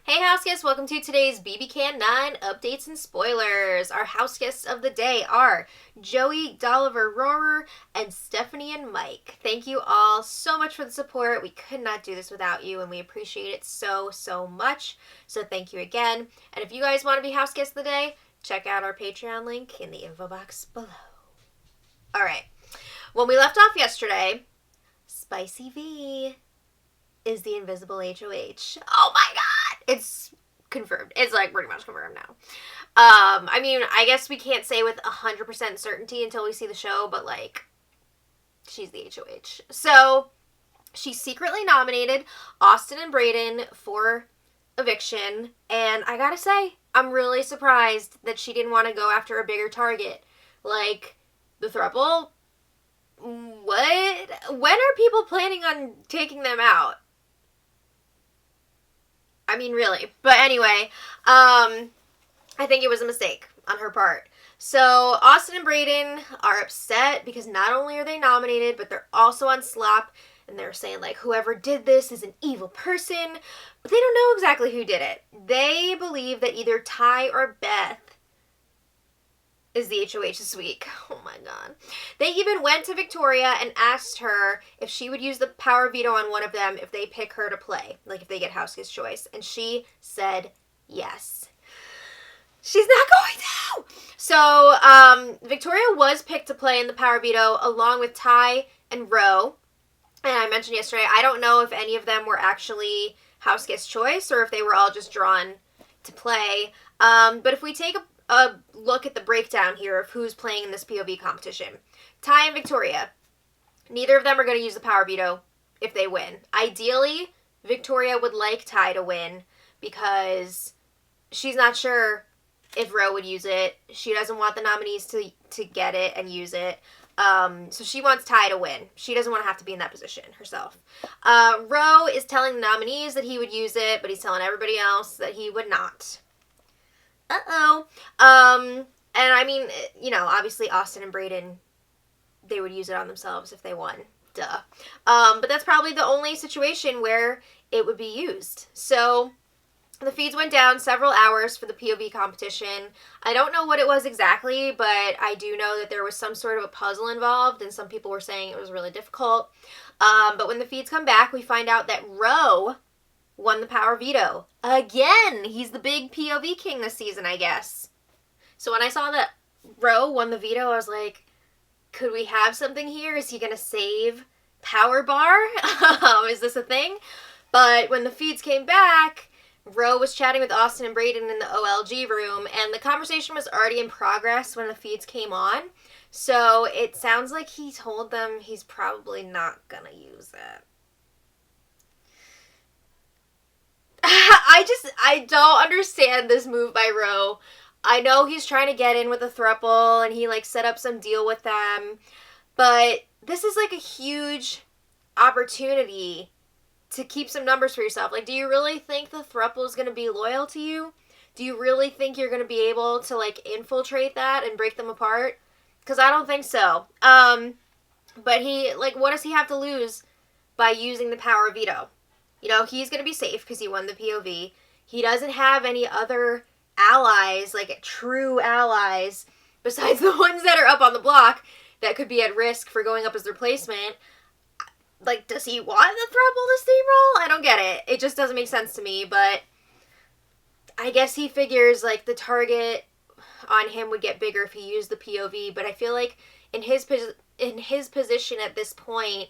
Hey house guests, welcome to today's bbcan 9 updates and spoilers. Our house guests of the day are Joey, Dolliver, Rohrer, and Stephanie and Mike. Thank you all so much for the support. We could not do this without you, and we appreciate it so much. So thank you again. And if you guys want to be house guests of the day, check out our Patreon link in the info box below. Alright, when we left off yesterday, Spicy V is the invisible HOH. Oh my god! It's confirmed. It's like pretty much confirmed now. I mean, I guess we can't say with 100% certainty until we see the show, but like, she's the HOH. So, she secretly nominated Austin and Breydon for eviction, and I gotta say, I'm really surprised that she didn't want to go after a bigger target. Like, the throuple? What? When are people planning on taking them out? I mean, really. But anyway, I think it was a mistake on her part. So, Austin and Breydon are upset because not only are they nominated, but they're also on slop. And they're saying, like, whoever did this is an evil person. But they don't know exactly who did it. They believe that either Ty or Beth is the HOH this week. Oh my god. They even went to Victoria and asked her if she would use the power veto on one of them if they pick her to play. Like if they get house guest choice. And she said yes. She's not going to! So, Victoria was picked to play in the power veto along with Ty and Ro. And I mentioned yesterday, I don't know if any of them were actually house guest choice or if they were all just drawn to play. But if we take a look at the breakdown here of who's playing in this POV competition. Ty and Victoria. Neither of them are going to use the power veto if they win. Ideally, Victoria would like Ty to win because she's not sure if Ro would use it. She doesn't want the nominees to get it and use it. So she wants Ty to win. She doesn't want to have to be in that position herself. Ro is telling the nominees that he would use it, but he's telling everybody else that he would not. And I mean, you know, obviously Austin and Breydon, they would use it on themselves if they won. Duh. But that's probably the only situation where it would be used. So, the feeds went down several hours for the POV competition. I don't know what it was exactly, but I do know that there was some sort of a puzzle involved, and some people were saying it was really difficult. But when the feeds come back, we find out that Ro won the power veto. Again! He's the big POV king this season, I guess. So when I saw that Ro won the veto, I was like, could we have something here? Is he going to save Power Bar? Is this a thing? But when the feeds came back, Ro was chatting with Austin and Breydon in the OLG room, and the conversation was already in progress when the feeds came on. So it sounds like he told them he's probably not going to use it. I don't understand this move by Ro. I know he's trying to get in with a throuple and he like set up some deal with them, but this is like a huge opportunity to keep some numbers for yourself. Like, do you really think the throuple is going to be loyal to you? Do you really think you're going to be able to like infiltrate that and break them apart? Because I don't think so. But he, like, what does he have to lose by using the power veto? You know, he's going to be safe because he won the POV. He doesn't have any other allies, like true allies, besides the ones that are up on the block that could be at risk for going up as the replacement. Like, does he want the throuple to steamroll? I don't get it. It just doesn't make sense to me, but I guess he figures, like, the target on him would get bigger if he used the POV, but I feel like in his position at this point,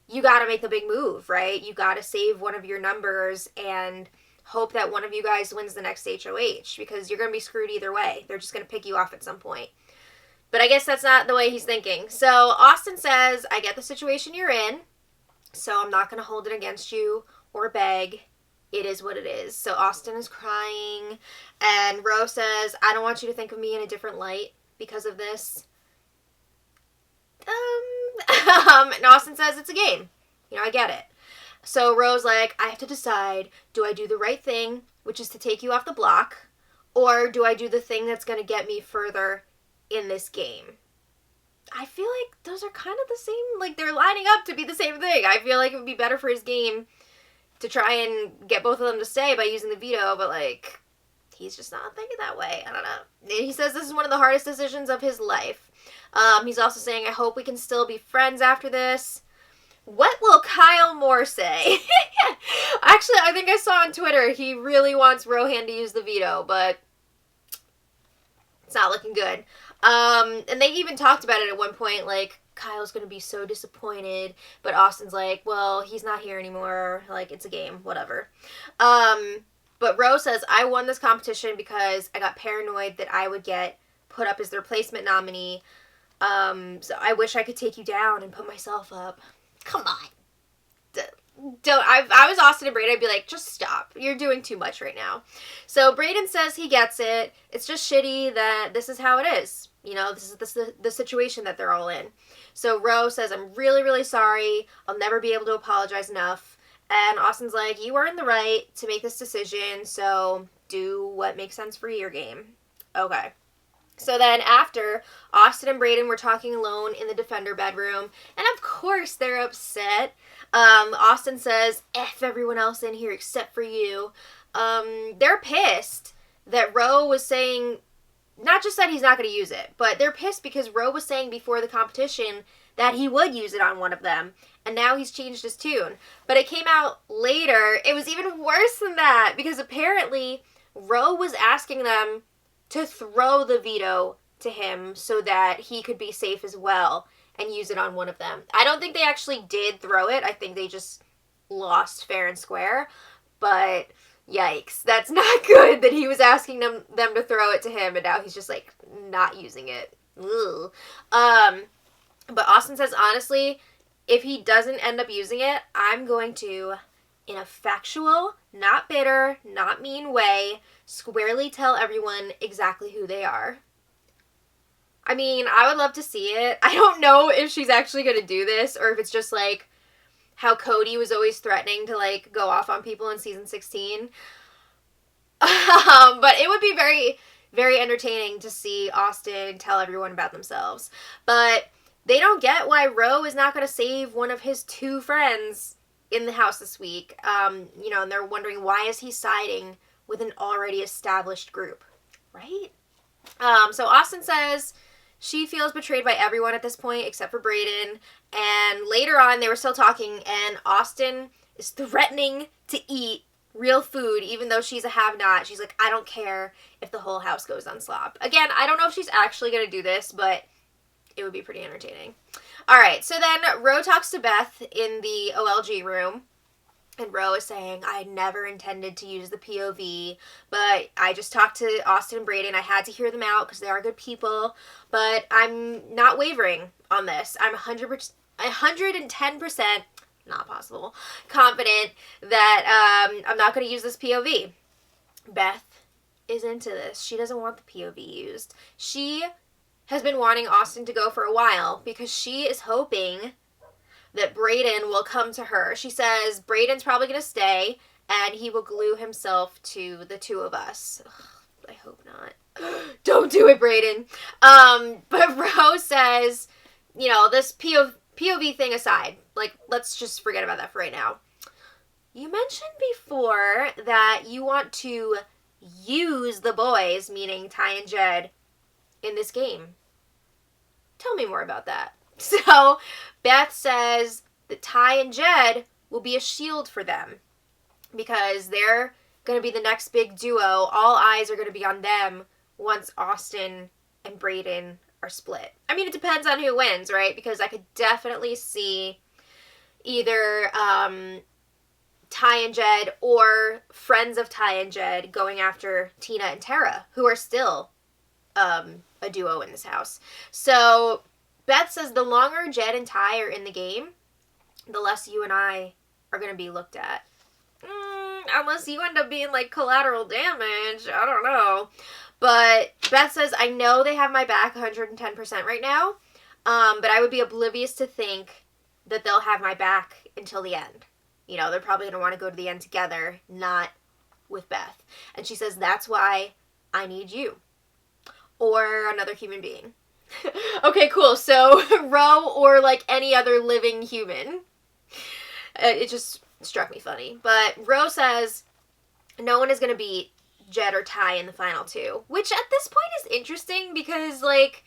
you gotta make the big move, right? You gotta save one of your numbers and hope that one of you guys wins the next HOH, because you're gonna be screwed either way. They're just gonna pick you off at some point. But I guess that's not the way he's thinking. So Austin says, I get the situation you're in, so I'm not gonna hold it against you or beg. It is what it is. So Austin is crying, and Ro says, I don't want you to think of me in a different light because of this. And Austin says it's a game. You know, I get it. So Ro's like, I have to decide, do I do the right thing, which is to take you off the block, or do I do the thing that's going to get me further in this game? I feel like those are kind of the same, like they're lining up to be the same thing. I feel like it would be better for his game to try and get both of them to stay by using the veto, but, like, he's just not thinking that way. I don't know. He says this is one of the hardest decisions of his life. He's also saying, I hope we can still be friends after this. What will Kyle Moore say? Actually, I think I saw on Twitter he really wants Rohan to use the veto, but it's not looking good. And they even talked about it at one point, like, Kyle's gonna be so disappointed, but Austin's like, well, he's not here anymore, like, it's a game, whatever. But Ro says, I won this competition because I got paranoid that I would get put up as the replacement nominee, so I wish I could take you down and put myself up. Come on. If I was Austin and Breydon, I'd be like, just stop. You're doing too much right now. So Breydon says he gets it. It's just shitty that this is how it is. You know, this is the situation that they're all in. So Ro says, I'm really, really sorry. I'll never be able to apologize enough. And Austin's like, you are in the right to make this decision, so do what makes sense for your game. Okay. So then after, Austin and Breydon were talking alone in the Defender bedroom, and of course they're upset. Austin says, F everyone else in here except for you. They're pissed that Ro was saying, not just that he's not going to use it, but they're pissed because Ro was saying before the competition that he would use it on one of them, and now he's changed his tune. But it came out later, it was even worse than that, because apparently Ro was asking them to throw the veto to him so that he could be safe as well and use it on one of them. I don't think they actually did throw it. I think they just lost fair and square. But yikes, that's not good that he was asking them to throw it to him and now he's just like not using it. Ugh. But Austin says, honestly, if he doesn't end up using it, I'm going to, in a factual, not bitter, not mean way, squarely tell everyone exactly who they are. I mean, I would love to see it. I don't know if she's actually going to do this or if it's just like how Cody was always threatening to like go off on people in season 16. But it would be very, very entertaining to see Austin tell everyone about themselves. But they don't get why Ro is not going to save one of his two friends in the house this week. You know, and they're wondering, why is he siding with an already established group, right? So Austin says she feels betrayed by everyone at this point except for Breydon. And later on, they were still talking, and Austin is threatening to eat real food, even though she's a have-not. She's like, I don't care if the whole house goes on slop. Again, I don't know if she's actually going to do this, but it would be pretty entertaining. All right, so then Ro talks to Beth in the OLG room, and Ro is saying, I never intended to use the POV, but I just talked to Austin and Breydon. I had to hear them out because they are good people, but I'm not wavering on this. I'm 110%, not possible, confident that I'm not going to use this POV. Beth is into this. She doesn't want the POV used. She has been wanting Austin to go for a while because she is hoping that Breydon will come to her. She says Breydon's probably going to stay and he will glue himself to the two of us. Ugh, I hope not. Don't do it, Breydon. But Ro says, you know, this POV thing aside, like, let's just forget about that for right now. You mentioned before that you want to use the boys, meaning Ty and Jed, in this game. Tell me more about that. So Beth says that Ty and Jed will be a shield for them because they're going to be the next big duo. All eyes are going to be on them once Austin and Breydon are split. I mean, it depends on who wins, right? Because I could definitely see either Ty and Jed or friends of Ty and Jed going after Tina and Tara, who are still a duo in this house. So Beth says the longer Jed and Ty are in the game, the less you and I are going to be looked at. Unless you end up being like collateral damage. I don't know. But Beth says, I know they have my back 110% right now, but I would be oblivious to think that they'll have my back until the end. You know, they're probably going to want to go to the end together, not with Beth. And she says, that's why I need you. Or another human being. Okay, cool. So, Ro or like any other living human. It just struck me funny. But Ro says no one is going to beat Jed or Ty in the final two, which at this point is interesting because, like,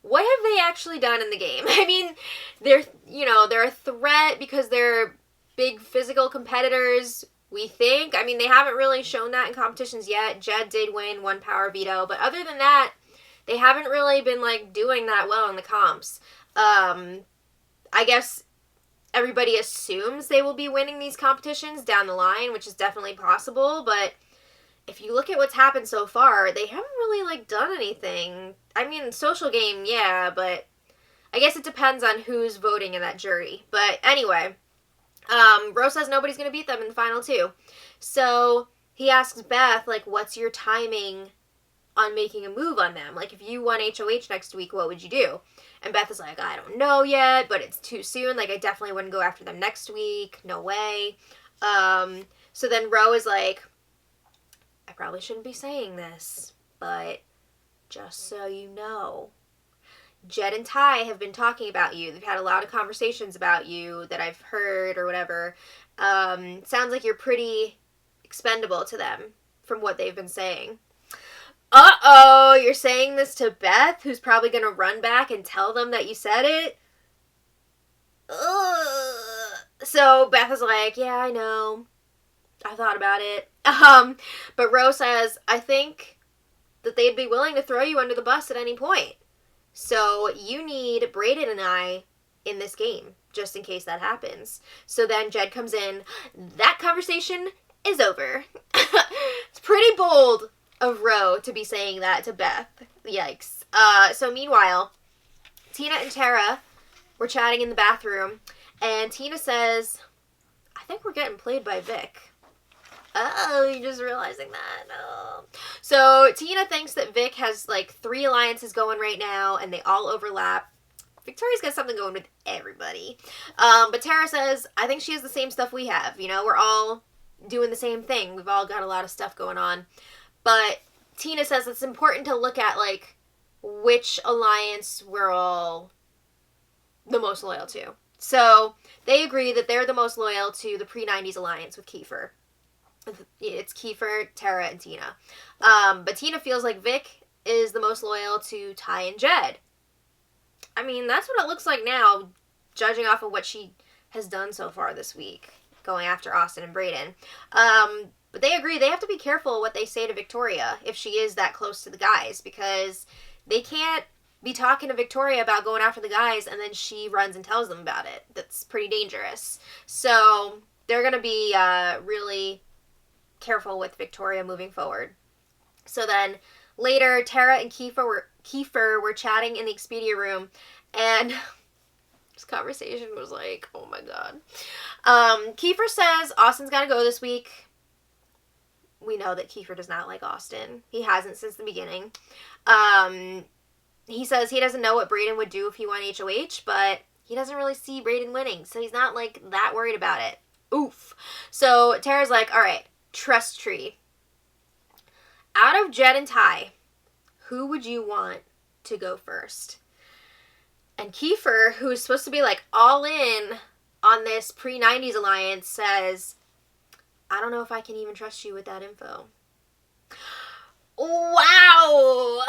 what have they actually done in the game? I mean, they're a threat because they're big physical competitors, we think. I mean, they haven't really shown that in competitions yet. Jed did win one power veto, but other than that, they haven't really been, like, doing that well in the comps. I guess everybody assumes they will be winning these competitions down the line, which is definitely possible, but if you look at what's happened so far, they haven't really, like, done anything. I mean, social game, yeah, but I guess it depends on who's voting in that jury. But anyway, Rose says nobody's going to beat them in the final two. So he asks Beth, like, what's your timing on making a move on them? Like, if you won HOH next week, what would you do? And Beth is like, I don't know yet, but it's too soon. Like, I definitely wouldn't go after them next week. No way. So then Ro is like, I probably shouldn't be saying this, but just so you know, Jed and Ty have been talking about you. They've had a lot of conversations about you that I've heard or whatever. Sounds like you're pretty expendable to them from what they've been saying. Uh-oh, you're saying this to Beth, who's probably going to run back and tell them that you said it? Ugh. So Beth is like, yeah, I know. I thought about it. But Rose says, I think that they'd be willing to throw you under the bus at any point. So you need Breydon and I in this game, just in case that happens. So then Jed comes in. That conversation is over. It's pretty bold of Ro to be saying that to Beth. Yikes. So meanwhile, Tina and Tara were chatting in the bathroom, and Tina says, I think we're getting played by Vic. Oh, you're just realizing that. Oh. So Tina thinks that Vic has, like, 3 alliances going right now, and they all overlap. Victoria's got something going with everybody. But Tara says, I think she has the same stuff we have. You know, we're all doing the same thing. We've all got a lot of stuff going on. But Tina says it's important to look at, like, which alliance we're all the most loyal to. So they agree that they're the most loyal to the pre-90s alliance with Kiefer. It's Kiefer, Tara, and Tina. But Tina feels like Vic is the most loyal to Ty and Jed. I mean, that's what it looks like now, judging off of what she has done so far this week, going after Austin and Breydon. But they agree they have to be careful what they say to Victoria if she is that close to the guys, because they can't be talking to Victoria about going after the guys and then she runs and tells them about it. That's pretty dangerous. So they're going to be really careful with Victoria moving forward. So then later, Tara and Kiefer were chatting in the Expedia room, and this conversation was like, oh my god. Kiefer says Austin's got to go this week. We know that Kiefer does not like Austin. He hasn't since the beginning. He says he doesn't know what Breydon would do if he won HOH, but he doesn't really see Breydon winning, so he's not, like, that worried about it. Oof. So Tara's like, all right, trust tree. Out of Jed and Ty, who would you want to go first? And Kiefer, who's supposed to be, like, all in on this pre-90s alliance, says, I don't know if I can even trust you with that info. Wow!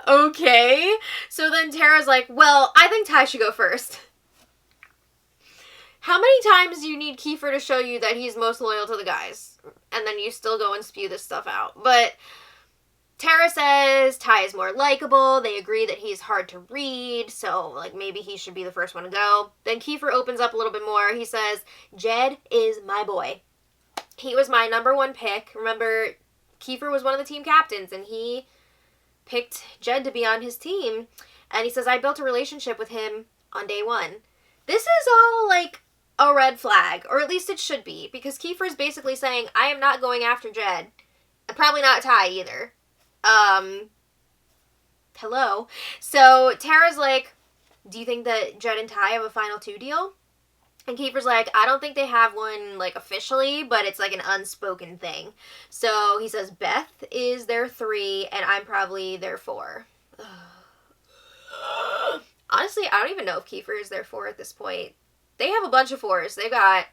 Okay. So then Tara's like, well, I think Ty should go first. How many times do you need Kiefer to show you that he's most loyal to the guys? And then you still go and spew this stuff out. But Tara says Ty is more likable. They agree that he's hard to read, so, like, maybe he should be the first one to go. Then Kiefer opens up a little bit more. He says, Jed is my boy. He was my number 1 pick. Remember, Kiefer was one of the team captains, and he picked Jed to be on his team. And he says, I built a relationship with him on day 1. This is all, like, a red flag, or at least it should be, because Kiefer's basically saying, I am not going after Jed. And probably not Ty either. Hello. So Tara's like, do you think that Jed and Ty have a final 2 deal? And Kiefer's like, I don't think they have one, like, officially, but it's, like, an unspoken thing. So he says Beth is their 3, and I'm probably their 4. Honestly, I don't even know if Kiefer is their 4 at this point. They have a bunch of 4s. They've got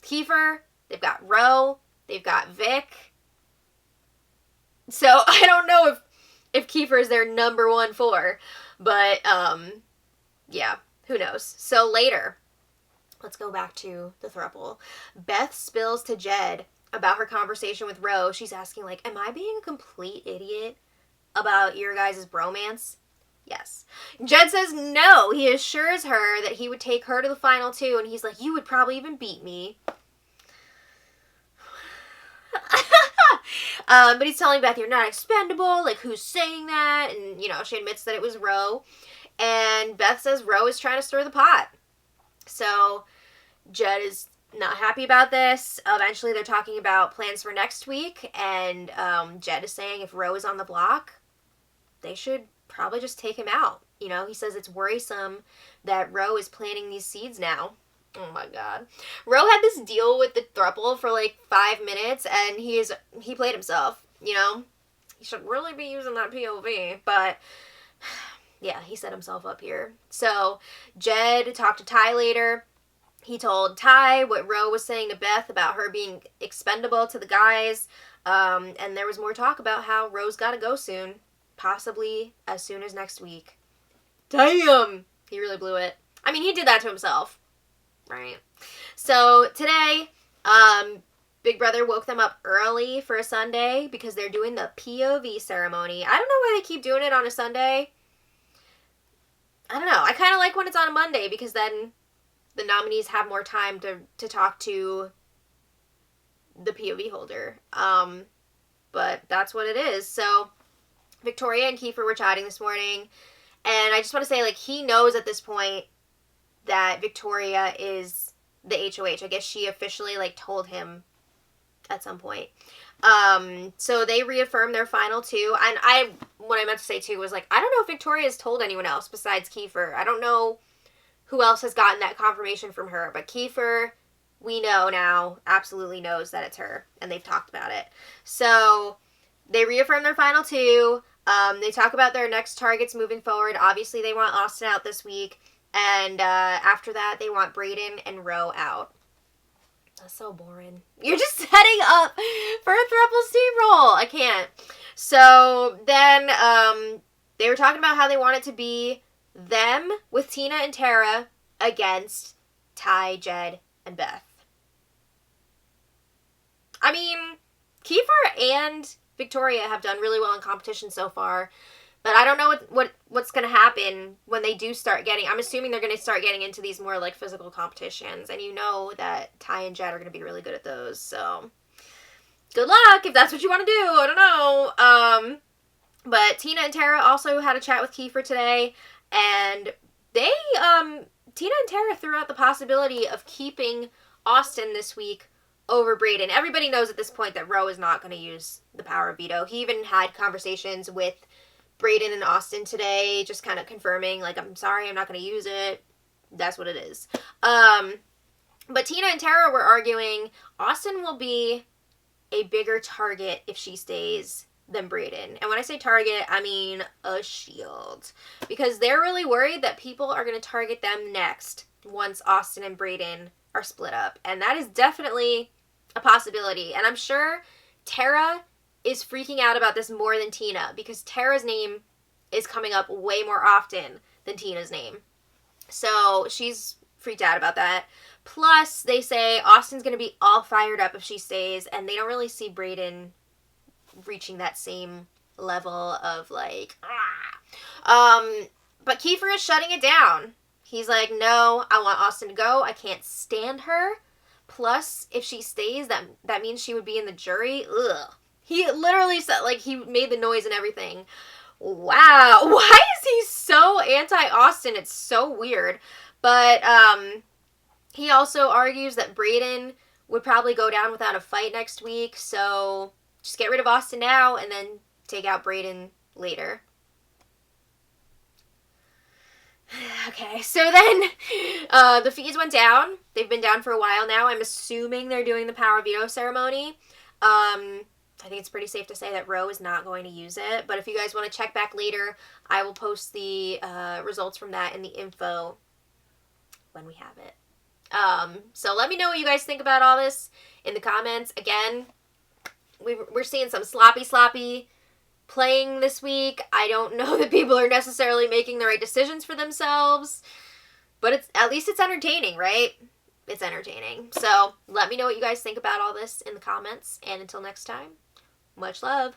Kiefer, they've got Ro, they've got Vic. So I don't know if Kiefer is their number 1 4, but yeah, who knows. So later, let's go back to the throuple. Beth spills to Jed about her conversation with Ro. She's asking, like, am I being a complete idiot about your guys' bromance? Yes. Jed says no. He assures her that he would take her to the final 2, and he's like, you would probably even beat me. But he's telling Beth, you're not expendable. Like, who's saying that? And, she admits that it was Ro. And Beth says Ro is trying to stir the pot. So Jed is not happy about this. Eventually they're talking about plans for next week. And Jed is saying if Ro is on the block, they should probably just take him out. He says it's worrisome that Ro is planting these seeds now. Oh my god. Ro had this deal with the throuple for like 5 minutes, and he played himself, He should really be using that POV, but yeah, he set himself up here. So Jed talked to Ty later. He told Ty what Ro was saying to Beth about her being expendable to the guys, and there was more talk about how Ro's gotta go soon, possibly as soon as next week. Damn! He really blew it. I mean, he did that to himself. Right. So today, Big Brother woke them up early for a Sunday because they're doing the POV ceremony. I don't know why they keep doing it on a Sunday. I don't know. I kind of like when it's on a Monday because then the nominees have more time to talk to the POV holder. But that's what it is. So Victoria and Kiefer were chatting this morning, and I just want to say, like, he knows at this point that Victoria is the HOH. I guess she officially, like, told him at some point. So they reaffirmed their final 2. And what I meant to say, too, was, like, I don't know if Victoria's told anyone else besides Kiefer. I don't know who else has gotten that confirmation from her. But Kiefer, we know now, absolutely knows that it's her. And they've talked about it. So they reaffirmed their final 2. They talk about their next targets moving forward. Obviously, they want Austin out this week. And after that, they want Breydon and Ro out. That's so boring. You're just setting up for a throuple steamroll. I can't. So then they were talking about how they want it to be them with Tina and Tara against Ty, Jed, and Beth. I mean, Kiefer and Victoria have done really well in competition so far. But I don't know what's going to happen when they do start getting... I'm assuming they're going to start getting into these more, like, physical competitions. And you know that Ty and Jed are going to be really good at those. So, good luck if that's what you want to do. I don't know. But Tina and Tara also had a chat with Kiefer today. And they... Tina and Tara threw out the possibility of keeping Austin this week over Breydon. Everybody knows at this point that Ro is not going to use the power of veto. He even had conversations with Breydon and Austin today, just kind of confirming, like, I'm sorry, I'm not going to use it. That's what it is. But Tina and Tara were arguing Austin will be a bigger target if she stays than Breydon. And when I say target, I mean a shield. Because they're really worried that people are going to target them next once Austin and Breydon are split up. And that is definitely a possibility. And I'm sure Tara is freaking out about this more than Tina, because Tara's name is coming up way more often than Tina's name. So she's freaked out about that. Plus, they say Austin's going to be all fired up if she stays, and they don't really see Breydon reaching that same level of, like, but Kiefer is shutting it down. He's like, no, I want Austin to go. I can't stand her. Plus, if she stays, that means she would be in the jury. Ugh. He literally said, like, he made the noise and everything. Wow. Why is he so anti-Austin? It's so weird. But he also argues that Breydon would probably go down without a fight next week. So just get rid of Austin now and then take out Breydon later. Okay, so then the fees went down. They've been down for a while now. I'm assuming they're doing the power veto ceremony. I think it's pretty safe to say that Ro is not going to use it. But if you guys want to check back later, I will post the results from that in the info when we have it. So let me know what you guys think about all this in the comments. Again, we're seeing some sloppy playing this week. I don't know that people are necessarily making the right decisions for themselves, but at least it's entertaining, right? It's entertaining. So let me know what you guys think about all this in the comments. And until next time, much love.